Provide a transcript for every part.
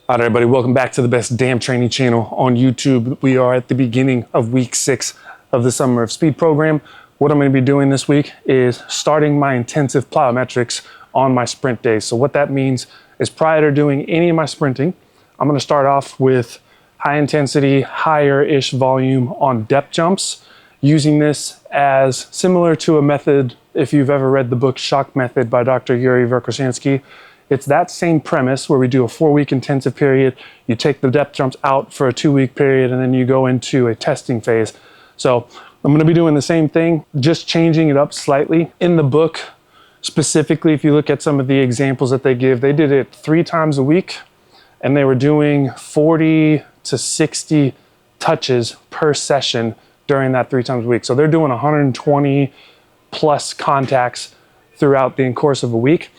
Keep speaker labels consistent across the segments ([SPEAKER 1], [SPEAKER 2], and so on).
[SPEAKER 1] All right, everybody, welcome back to the best damn training channel on YouTube. We are at the beginning of week 6 of the Summer of Speed program. What I'm going to be doing this week is starting my intensive plyometrics on my sprint days. So what that means is prior to doing any of my sprinting, I'm going to start off with high intensity, higher-ish volume on depth jumps, using this as similar to a method, if you've ever read the book Shock Method by Dr. Yuri Verkhoshansky. It's that same premise where we do a 4-week intensive period, you take the depth jumps out for a 2-week period, and then you go into a testing phase. So I'm gonna be doing the same thing, just changing it up slightly. In the book, specifically, if you look at some of the examples that they give, they did it 3 times a week, and they were doing 40 to 60 touches per session during that 3 times a week. So they're doing 120 plus contacts throughout the course of a week.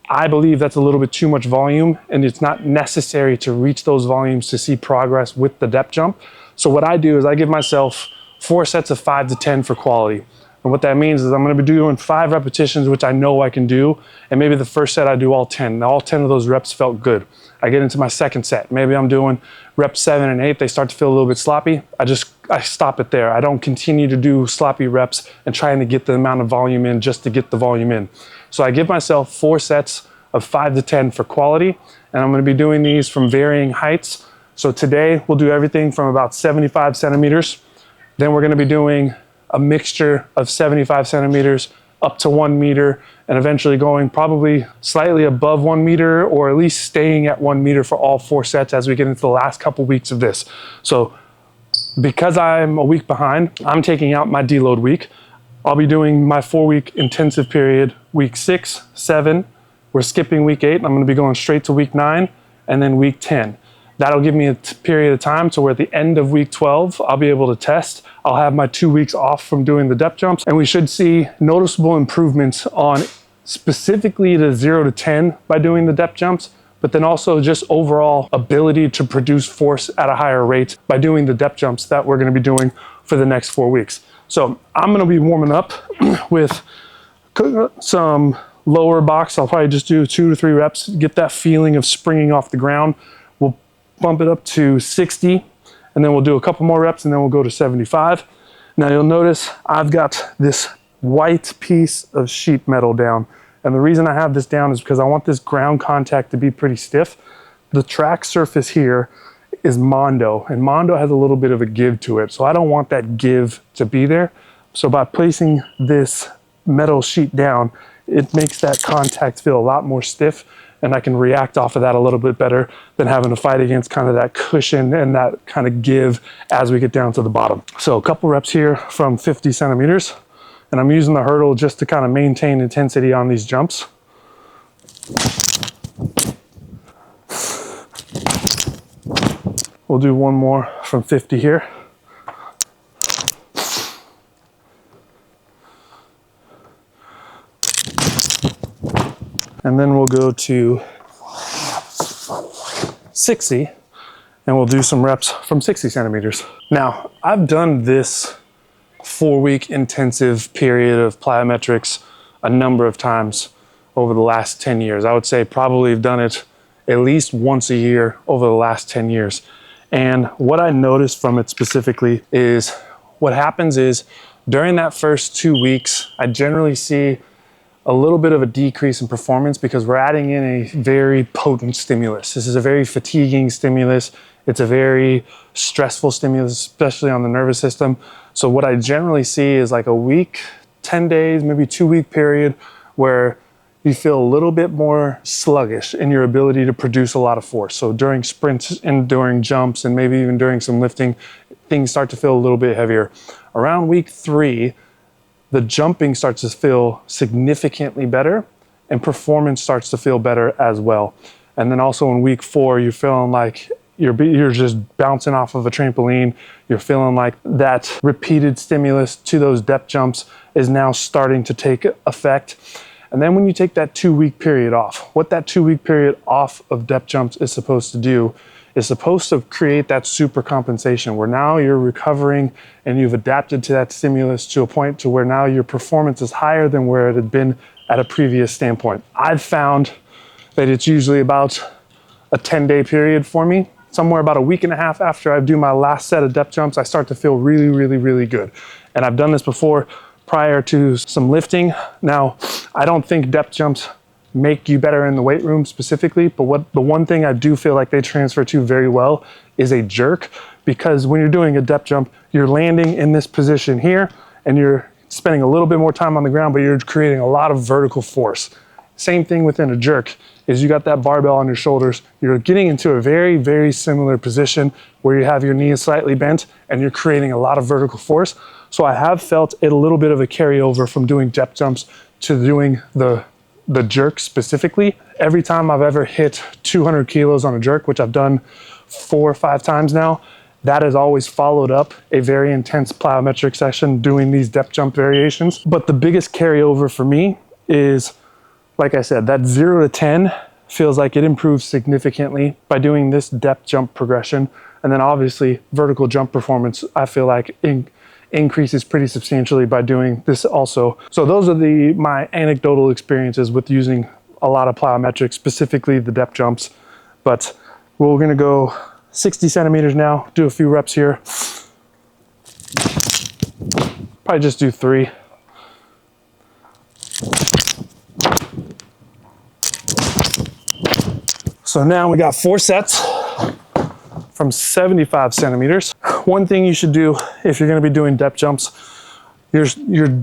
[SPEAKER 1] I believe that's a little bit too much volume, and it's not necessary to reach those volumes to see progress with the depth jump. So what I do is I give myself 4 sets of 5 to 10 for quality. And what that means is I'm gonna be doing 5 repetitions, which I know I can do, and maybe the first set I do all 10. Now all 10 of those reps felt good. I get into my second set. Maybe I'm doing reps 7 and 8, they start to feel a little bit sloppy. I stop it there. I don't continue to do sloppy reps and trying to get the amount of volume in just to get the volume in. So I give myself 4 sets of 5 to 10 for quality, and I'm gonna be doing these from varying heights. So today we'll do everything from about 75 centimeters. Then we're gonna be doing a mixture of 75 centimeters up to 1 meter, and eventually going probably slightly above 1 meter, or at least staying at 1 meter for all 4 sets as we get into the last couple weeks of this. So because I'm a week behind, I'm taking out my deload week. I'll be doing my 4-week intensive period, week 6, 7. We're skipping week 8. I'm gonna be going straight to week 9 and then week 10. That'll give me a period of time to where at the end of week 12, I'll be able to test. I'll have my 2 weeks off from doing the depth jumps, and we should see noticeable improvements on specifically the 0 to 10 by doing the depth jumps, but then also just overall ability to produce force at a higher rate by doing the depth jumps that we're gonna be doing for the next 4 weeks. So I'm gonna be warming up with some lower box. I'll probably just do 2 to 3 reps, get that feeling of springing off the ground. We'll bump it up to 60, and then we'll do a couple more reps, and then we'll go to 75. Now you'll notice I've got this white piece of sheet metal down. And the reason I have this down is because I want this ground contact to be pretty stiff. The track surface here is Mondo, and Mondo has a little bit of a give to it. So I don't want that give to be there. So by placing this metal sheet down, it makes that contact feel a lot more stiff, and I can react off of that a little bit better than having to fight against kind of that cushion and that kind of give as we get down to the bottom. So a couple reps here from 50 centimeters, and I'm using the hurdle just to kind of maintain intensity on these jumps. We'll do one more from 50 here. And then we'll go to 60, and we'll do some reps from 60 centimeters. Now, I've done this 4-week intensive period of plyometrics a number of times over the last 10 years. I would say probably I've done it at least once a year over the last 10 years. And what I noticed from it specifically is what happens is during that first 2 weeks, I generally see a little bit of a decrease in performance because we're adding in a very potent stimulus. This is a very fatiguing stimulus. It's a very stressful stimulus, especially on the nervous system. So what I generally see is like a week, 10 days, maybe 2-week period where you feel a little bit more sluggish in your ability to produce a lot of force. So during sprints and during jumps and maybe even during some lifting, things start to feel a little bit heavier. Around week 3, the jumping starts to feel significantly better, and performance starts to feel better as well. And then also in week 4, you're feeling like you're just bouncing off of a trampoline. You're feeling like that repeated stimulus to those depth jumps is now starting to take effect. And then when you take that 2-week period off, what that 2-week period off of depth jumps is supposed to do is supposed to create that super compensation where now you're recovering and you've adapted to that stimulus to a point to where now your performance is higher than where it had been at a previous standpoint. I've found that it's usually about a 10-day period for me. Somewhere about a week and a half after I do my last set of depth jumps, I start to feel really, really, really good. And I've done this before prior to some lifting. Now, I don't think depth jumps make you better in the weight room specifically, but the one thing I do feel like they transfer to very well is a jerk, because when you're doing a depth jump, you're landing in this position here and you're spending a little bit more time on the ground, but you're creating a lot of vertical force. Same thing within a jerk is you got that barbell on your shoulders. You're getting into a very, very similar position where you have your knees slightly bent and you're creating a lot of vertical force. So I have felt it a little bit of a carryover from doing depth jumps to doing the jerk specifically. Every time I've ever hit 200 kilos on a jerk, which I've done 4 or 5 times now, that has always followed up a very intense plyometric session doing these depth jump variations. But the biggest carryover for me is, like I said, that 0 to 10 feels like it improves significantly by doing this depth jump progression. And then obviously vertical jump performance, I feel like increases pretty substantially by doing this also. So those are my anecdotal experiences with using a lot of plyometrics, specifically the depth jumps. But we're gonna go 60 centimeters now, do a few reps here. Probably just do 3. So now we got 4 sets from 75 centimeters. One thing you should do if you're gonna be doing depth jumps, your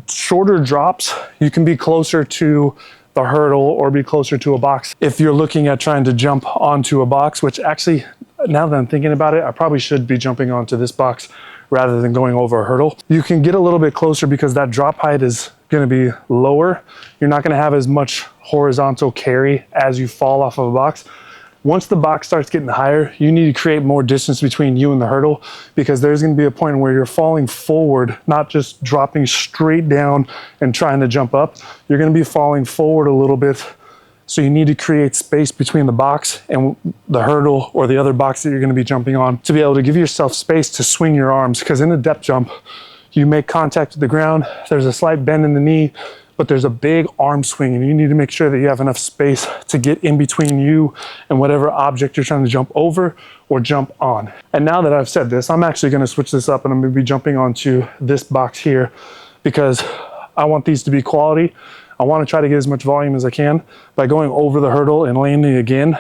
[SPEAKER 1] shorter drops, you can be closer to the hurdle or be closer to a box. If you're looking at trying to jump onto a box, which actually, now that I'm thinking about it, I probably should be jumping onto this box rather than going over a hurdle. You can get a little bit closer because that drop height is gonna be lower. You're not gonna have as much horizontal carry as you fall off of a box. Once the box starts getting higher, you need to create more distance between you and the hurdle, because there's gonna be a point where you're falling forward, not just dropping straight down and trying to jump up. You're gonna be falling forward a little bit. So you need to create space between the box and the hurdle or the other box that you're gonna be jumping on to be able to give yourself space to swing your arms. Because in a depth jump, you make contact with the ground, there's a slight bend in the knee, but there's a big arm swing, and you need to make sure that you have enough space to get in between you and whatever object you're trying to jump over or jump on. And now that I've said this, I'm actually gonna switch this up and I'm gonna be jumping onto this box here because I want these to be quality. I wanna try to get as much volume as I can. By going over the hurdle and landing again,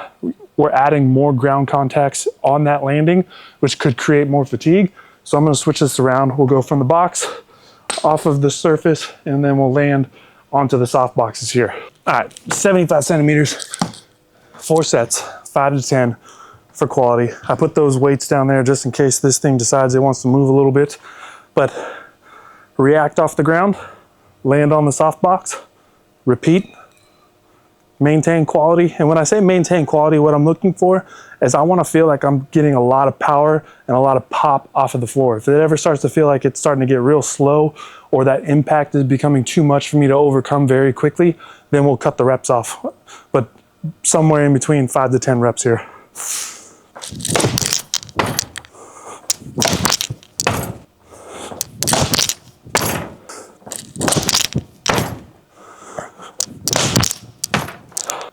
[SPEAKER 1] we're adding more ground contacts on that landing, which could create more fatigue. So I'm gonna switch this around. We'll go from the box, off of the surface, and then we'll land onto the soft boxes here. All right, 75 centimeters, 4 sets, 5 to 10 for quality. I put those weights down there just in case this thing decides it wants to move a little bit, but react off the ground, land on the soft box, repeat, maintain quality. And when I say maintain quality, what I'm looking for is I want to feel like I'm getting a lot of power and a lot of pop off of the floor. If it ever starts to feel like it's starting to get real slow or that impact is becoming too much for me to overcome very quickly, then we'll cut the reps off. But somewhere in between 5 to 10 reps here.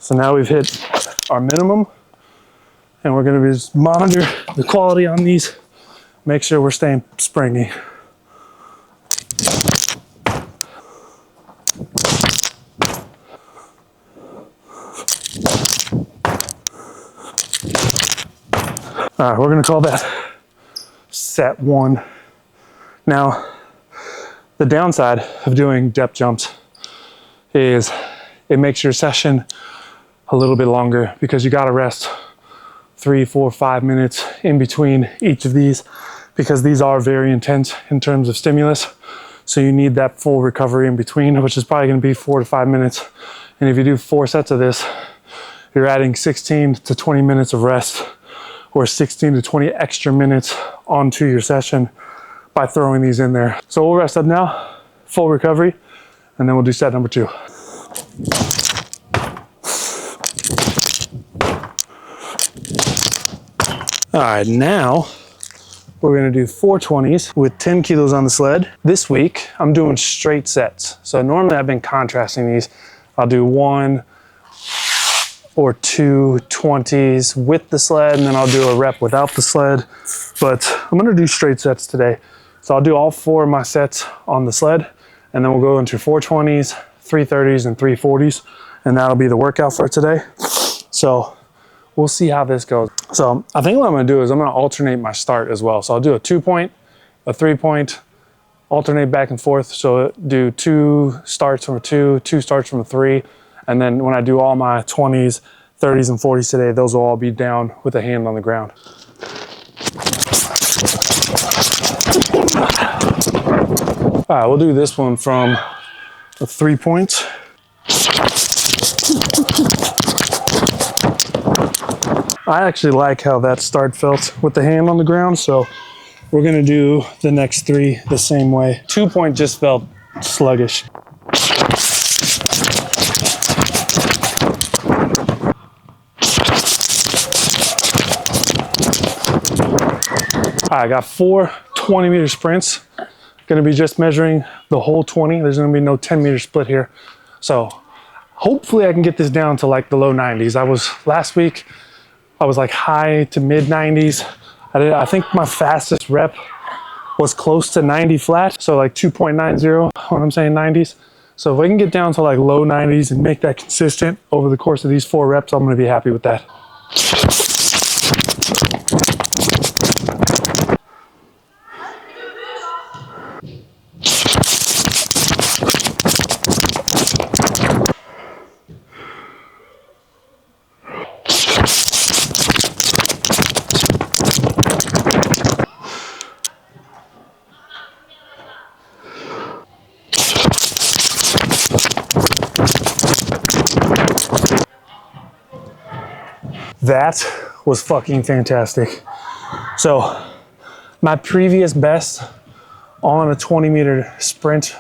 [SPEAKER 1] So now we've hit our minimum, and we're gonna just monitor the quality on these, make sure we're staying springy. All right, we're gonna call that set 1. Now, the downside of doing depth jumps is it makes your session a little bit longer because you gotta rest 3, 4, 5 minutes in between each of these, because these are very intense in terms of stimulus. So you need that full recovery in between, which is probably gonna be 4 to 5 minutes. And if you do 4 sets of this, you're adding 16 to 20 minutes of rest, or 16 to 20 extra minutes onto your session by throwing these in there. So we'll rest up now, full recovery, and then we'll do set number 2. All right, now we're gonna do 420s with 10 kilos on the sled. This week, I'm doing straight sets. So normally I've been contrasting these. I'll do 1 or 2 20s with the sled, and then I'll do a rep without the sled. But I'm gonna do straight sets today. So I'll do all 4 of my sets on the sled, and then we'll go into 4 20s, 3 30s, and 3 40s, and that'll be the workout for today. So we'll see how this goes. So I think what I'm gonna do is I'm gonna alternate my start as well. So I'll do a 2-point, a 3-point, alternate back and forth. So do 2 starts from a 2, 2 starts from a 3, and then when I do all my 20s, 30s, and 40s today, those will all be down with a hand on the ground. All right, we'll do this one from a 3 points. I actually like how that start felt with the hand on the ground, so we're gonna do the next 3 the same way. 2-point just felt sluggish. All right, I got 4 20-meter sprints. Gonna be just measuring the whole 20. There's gonna be no 10-meter split here. So hopefully I can get this down to like the low 90s. Last week, I was like high to mid 90s. I think my fastest rep was close to 90 flat. So like 2.90 when I'm saying 90s. So if I can get down to like low 90s and make that consistent over the course of these 4 reps, I'm gonna be happy with that. That was fucking fantastic. So my previous best on a 20-meter sprint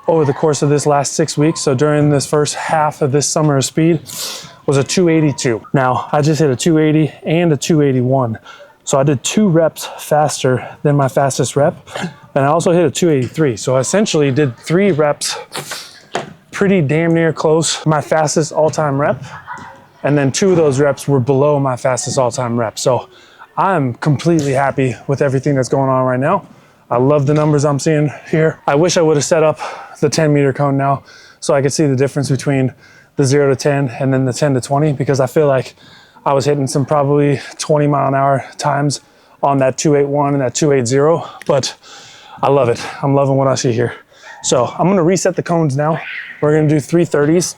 [SPEAKER 1] over the course of this last 6 weeks, so during this first half of this summer of speed, was a 282. Now I just hit a 280 and a 281. So I did 2 reps faster than my fastest rep. And I also hit a 283. So I essentially did 3 reps pretty damn near close to my fastest all-time rep. And then 2 of those reps were below my fastest all-time rep. So I'm completely happy with everything that's going on right now. I love the numbers I'm seeing here. I wish I would have set up the 10-meter cone now so I could see the difference between the 0 to 10 and then the 10 to 20, because I feel like I was hitting some probably 20-mile-an-hour times on that 281 and that 280, but I love it. I'm loving what I see here. So I'm gonna reset the cones now. We're gonna do 3 30s.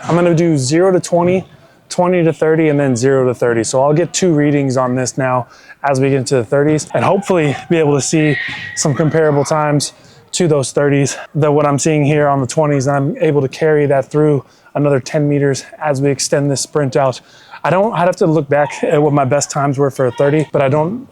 [SPEAKER 1] I'm gonna do 0 to 20, 20 to 30, and then 0 to 30. So I'll get 2 readings on this now as we get into the 30s, and hopefully be able to see some comparable times to those 30s. What I'm seeing here on the 20s, and I'm able to carry that through another 10 meters as we extend this sprint out. I'd have to look back at what my best times were for a 30, but I don't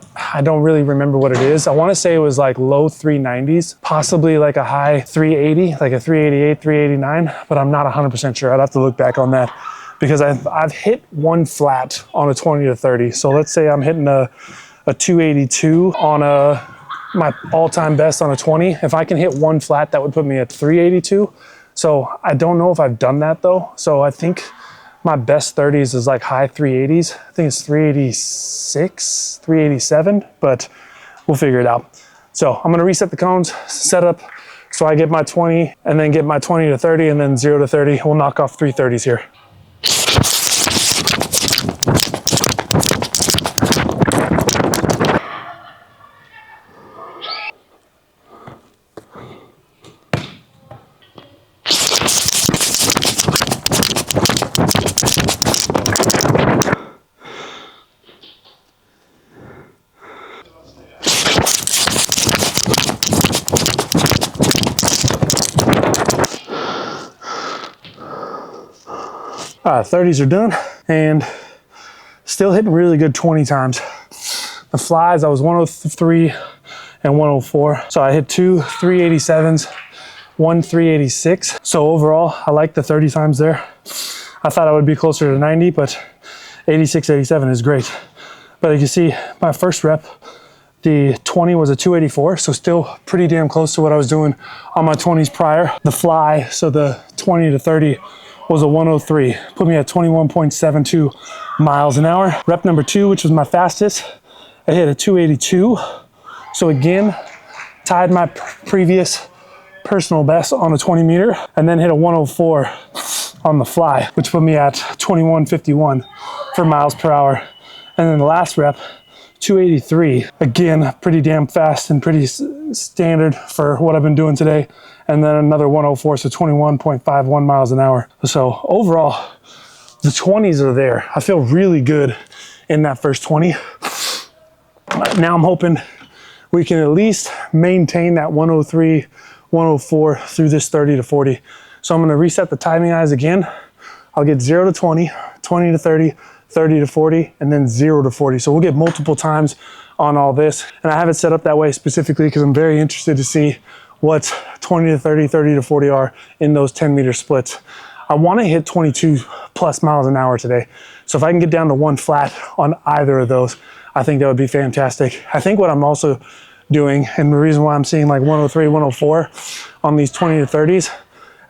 [SPEAKER 1] really remember what it is. I want to say it was like low 390s, possibly like a high 380, like a 388, 389, but I'm not 100% sure. I'd have to look back on that, because I've hit 1 flat on a 20 to 30. So let's say I'm hitting a 282 on my all-time best on a 20. If I can hit 1 flat, that would put me at 382. So I don't know if I've done that though. So I think my best 30s is like high 380s. I think it's 386, 387, but we'll figure it out. So I'm gonna reset the cones, set up so I get my 20 and then get my 20 to 30 and then 0 to 30. We'll knock off 3 30s here. All right, 30s are done, and still hitting really good 20 times. The flies, I was 103 and 104. So I hit 2 387s, 1 386. So overall, I like the 30 times there. I thought I would be closer to 90, but 86, 87 is great. But as you see, my first rep, the 20 was a 284, so still pretty damn close to what I was doing on my 20s prior. The fly, so the 20 to 30 was a 103. Put me at 21.72 miles an hour. Rep number 2, which was my fastest, I hit a 282. So again, tied my previous personal best on a 20 meter, and then hit a 104 on the fly, which put me at 21.51 for miles per hour. And then the last rep, 283. Again, pretty damn fast and pretty standard for what I've been doing today. And then another 104, so 21.51 miles an hour. So overall, the 20s are there. I feel really good in that first 20. Now I'm hoping we can at least maintain that 103, 104 through this 30 to 40. So I'm gonna reset the timing eyes again. I'll get 0 to 20, 20 to 30, 30 to 40, and then 0 to 40. So we'll get multiple times on all this. And I have it set up that way specifically because I'm very interested to see what 20 to 30, 30 to 40 are in those 10-meter splits. I want to hit 22 plus miles an hour today. So if I can get down to 1 flat on either of those, I think that would be fantastic. I think what I'm also doing, and the reason why I'm seeing like 103, 104 on these 20 to 30s,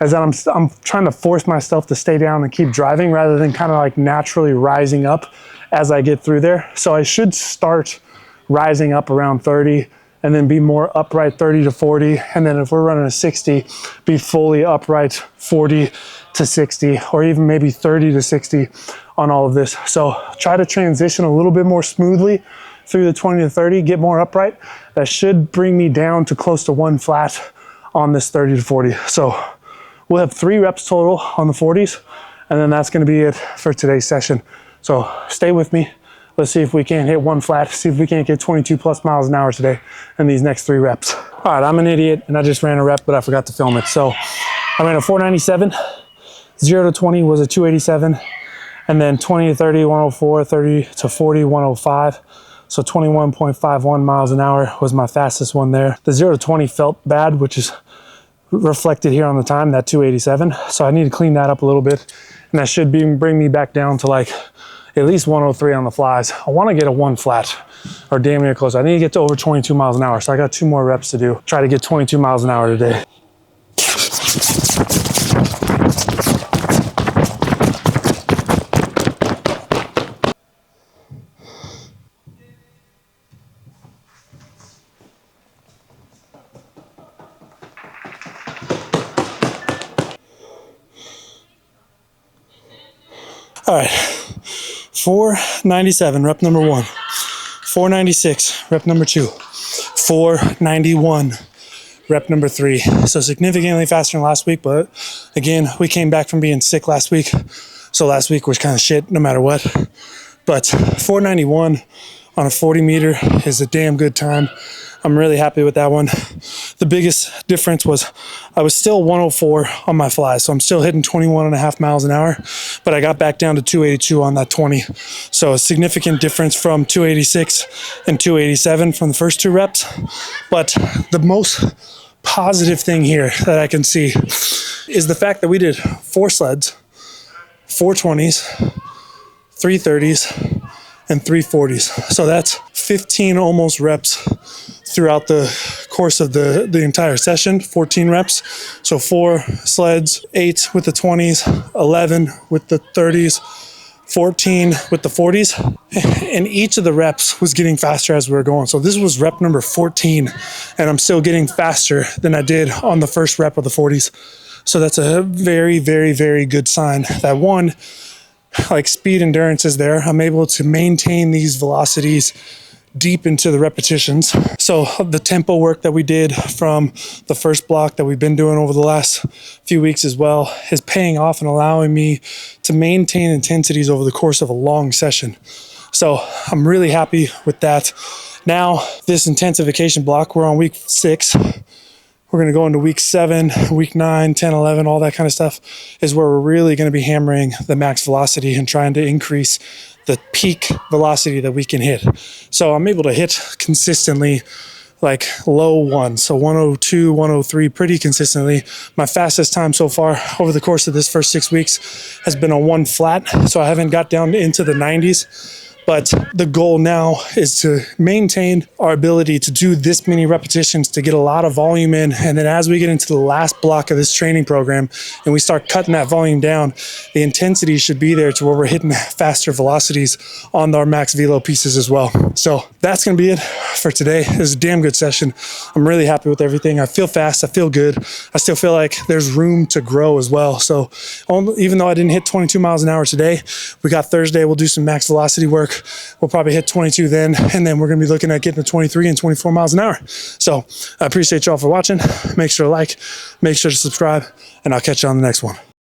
[SPEAKER 1] is that I'm trying to force myself to stay down and keep driving rather than kind of like naturally rising up as I get through there. So I should start rising up around 30 and then be more upright 30 to 40. And then if we're running a 60, be fully upright 40 to 60, or even maybe 30 to 60 on all of this. So try to transition a little bit more smoothly through the 20 to 30, get more upright. That should bring me down to close to 1 flat on this 30 to 40. So we'll have 3 reps total on the 40s, and then that's gonna be it for today's session. So stay with me. Let's see if we can't hit 1 flat, see if we can't get 22 plus miles an hour today in these next 3 reps. All right, I'm an idiot and I just ran a rep, but I forgot to film it. So I ran a 497, 0 to 20 was a 287, and then 20 to 30, 104, 30 to 40, 105. So 21.51 miles an hour was my fastest one there. The 0 to 20 felt bad, which is reflected here on the time, that 287. So I need to clean that up a little bit, and that should bring me back down to like at least 103 on the flies. I want to get a 1 flat or damn near close. I need to get to over 22 miles an hour. So I got 2 more reps to do. Try to get 22 miles an hour today. All right, 497, rep number 1. 496, rep number 2. 491, rep number 3. So significantly faster than last week, but again, we came back from being sick last week. So last week was kind of shit no matter what. But 491 on a 40 meter is a damn good time. I'm really happy with that one. The biggest difference was I was still 104 on my fly, so I'm still hitting 21.5 miles an hour, but I got back down to 282 on that 20. So a significant difference from 286 and 287 from the first 2 reps. But the most positive thing here that I can see is the fact that we did 4 sleds, 4 20s, 3 30s, and 3 40s. So that's 15 almost reps throughout the course of the entire session, 14 reps. So 4 sleds, 8 with the 20s, 11 with the 30s, 14 with the 40s. And each of the reps was getting faster as we were going. So this was rep number 14, and I'm still getting faster than I did on the first rep of the 40s. So that's a very, very, very good sign that, one, like speed endurance is there. I'm able to maintain these velocities deep into the repetitions. So the tempo work that we did from the first block that we've been doing over the last few weeks as well is paying off and allowing me to maintain intensities over the course of a long session. So I'm really happy with that. Now this intensification block, we're on week 6. We're going to go into week 7, week 9, 10, 11, all that kind of stuff is where we're really going to be hammering the max velocity and trying to increase the peak velocity that we can hit. So I'm able to hit consistently like low 1, so 102, 103 pretty consistently. My fastest time so far over the course of this first 6 weeks has been a 1 flat, so I haven't got down into the 90s. But the goal now is to maintain our ability to do this many repetitions to get a lot of volume in. And then as we get into the last block of this training program and we start cutting that volume down, the intensity should be there to where we're hitting faster velocities on our max velo pieces as well. So that's going to be it for today. It was a damn good session. I'm really happy with everything. I feel fast. I feel good. I still feel like there's room to grow as well. So even though I didn't hit 22 miles an hour today, we got Thursday. We'll do some max velocity work. We'll probably hit 22 then, and then we're going to be looking at getting to 23 and 24 miles an hour. So I appreciate y'all for watching. Make sure to like, make sure to subscribe, and I'll catch you on the next one.